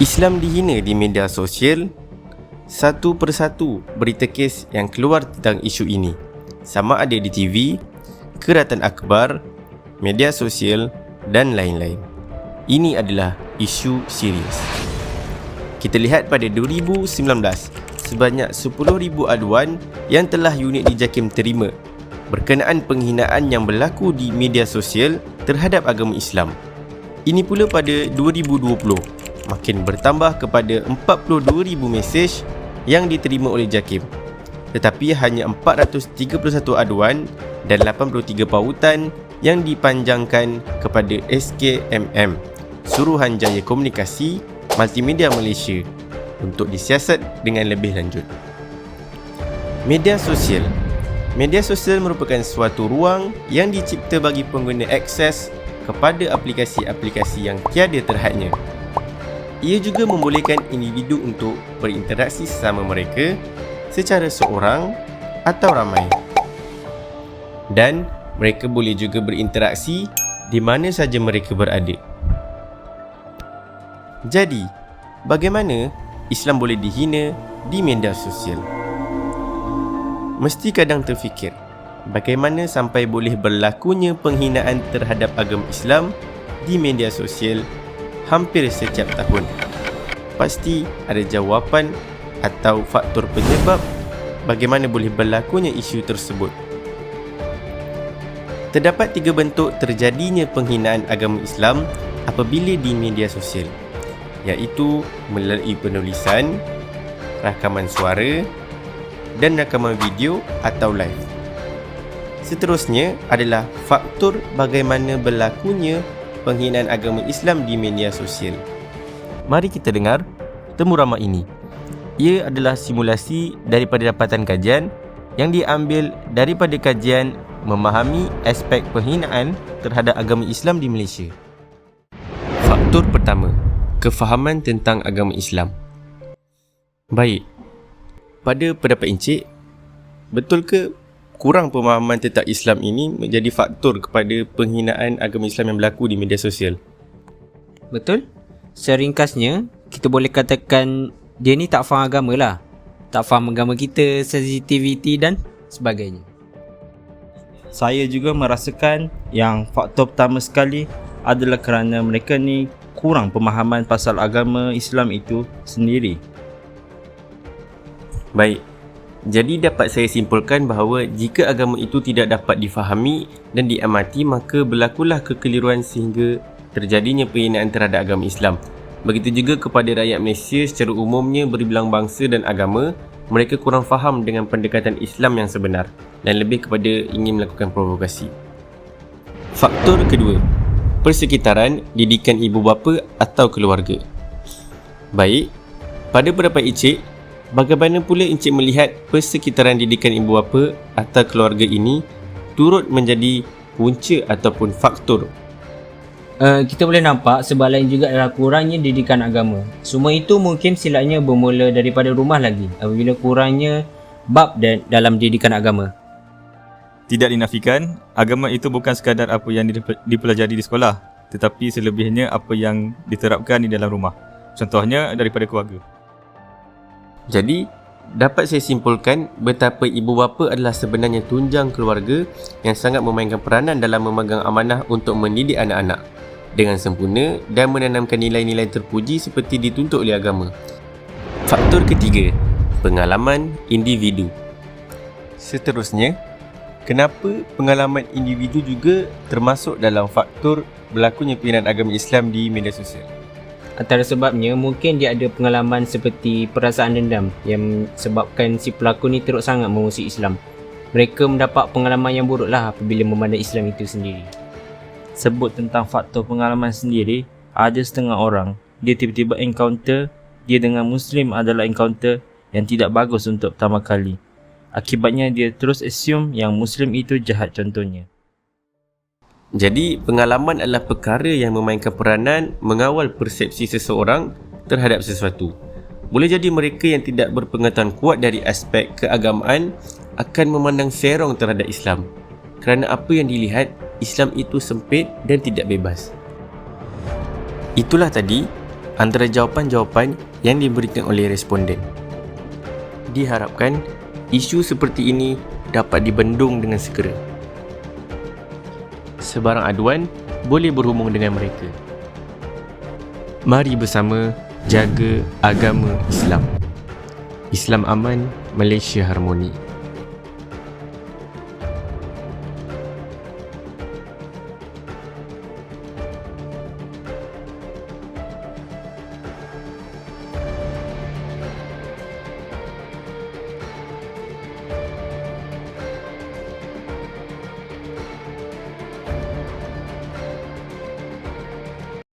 Islam dihina di media sosial. Satu persatu berita kes yang keluar tentang isu ini, sama ada di TV, keratan akhbar, media sosial dan lain-lain. Ini adalah isu serius. Kita lihat pada 2019, sebanyak 10,000 aduan yang telah unit di JAKIM terima berkenaan penghinaan yang berlaku di media sosial terhadap agama Islam. Ini pula pada 2020, makin bertambah kepada 42,000 mesej yang diterima oleh JAKIM. Tetapi hanya 431 aduan dan 83 pautan yang dipanjangkan kepada SKMM, Suruhanjaya Komunikasi Multimedia Malaysia, untuk disiasat dengan lebih lanjut. Media sosial. Media sosial merupakan suatu ruang yang dicipta bagi pengguna akses kepada aplikasi-aplikasi yang tiada terhadnya. Ia juga membolehkan individu untuk berinteraksi sesama mereka secara seorang atau ramai. Dan mereka boleh juga berinteraksi di mana saja mereka berada. Jadi, bagaimana Islam boleh dihina di media sosial? Mesti kadang terfikir, bagaimana sampai boleh berlakunya penghinaan terhadap agama Islam di media sosial hampir setiap tahun. Pasti ada jawapan atau faktor penyebab bagaimana boleh berlakunya isu tersebut. Terdapat 3 bentuk terjadinya penghinaan agama Islam apabila di media sosial, iaitu melalui penulisan, rakaman suara dan rakaman video atau live. Seterusnya adalah faktor bagaimana berlakunya penghinaan agama Islam di media sosial. Mari kita dengar temu ramah ini. Ia adalah simulasi daripada dapatan kajian yang diambil daripada kajian memahami aspek penghinaan terhadap agama Islam di Malaysia. Faktor pertama, kefahaman tentang agama Islam. Baik, pada pendapat Encik, betul ke kurang pemahaman tentang Islam ini menjadi faktor kepada penghinaan agama Islam yang berlaku di media sosial? Betul. Seringkasnya, kita boleh katakan dia ni tak faham agama lah. Tak faham agama kita, sensitivity dan sebagainya. Saya juga merasakan yang faktor pertama sekali adalah kerana mereka ni kurang pemahaman pasal agama Islam itu sendiri. Baik. Jadi dapat saya simpulkan bahawa jika agama itu tidak dapat difahami dan diamati, maka berlakulah kekeliruan sehingga terjadinya penghinaan terhadap agama Islam. Begitu juga kepada rakyat Malaysia secara umumnya berbilang bangsa dan agama, mereka kurang faham dengan pendekatan Islam yang sebenar dan lebih kepada ingin melakukan provokasi. Faktor kedua, persekitaran, didikan ibu bapa atau keluarga. Baik, pada pendapat Encik, bagaimana pula Encik melihat persekitaran didikan ibu bapa atau keluarga ini turut menjadi punca ataupun faktor? Kita boleh nampak sebab lain juga adalah kurangnya didikan agama. Semua itu mungkin silapnya bermula daripada rumah lagi, apabila kurangnya bab dalam didikan agama. Tidak dinafikan, agama itu bukan sekadar apa yang dipelajari di sekolah, tetapi selebihnya apa yang diterapkan di dalam rumah. Contohnya daripada keluarga. Jadi, dapat saya simpulkan betapa ibu bapa adalah sebenarnya tunjang keluarga yang sangat memainkan peranan dalam memegang amanah untuk mendidik anak-anak dengan sempurna dan menanamkan nilai-nilai terpuji seperti dituntut oleh agama. Faktor ketiga, pengalaman individu. Seterusnya, kenapa pengalaman individu juga termasuk dalam faktor berlakunya penghinaan agama Islam di media sosial? Antara sebabnya mungkin dia ada pengalaman seperti perasaan dendam yang sebabkan si pelakon ni teruk sangat memusuhi Islam. Mereka mendapat pengalaman yang buruk lah apabila memandang Islam itu sendiri. Sebut tentang faktor pengalaman sendiri, ada setengah orang dia tiba-tiba encounter dia dengan Muslim adalah encounter yang tidak bagus untuk pertama kali. Akibatnya dia terus assume yang Muslim itu jahat contohnya. Jadi, pengalaman adalah perkara yang memainkan peranan mengawal persepsi seseorang terhadap sesuatu. Boleh jadi mereka yang tidak berpengetahuan kuat dari aspek keagamaan akan memandang serong terhadap Islam kerana apa yang dilihat, Islam itu sempit dan tidak bebas. Itulah tadi antara jawapan-jawapan yang diberikan oleh responden. Diharapkan isu seperti ini dapat dibendung dengan segera. Sebarang aduan boleh berhubung dengan mereka. Mari bersama jaga agama Islam. Islam aman, Malaysia harmoni.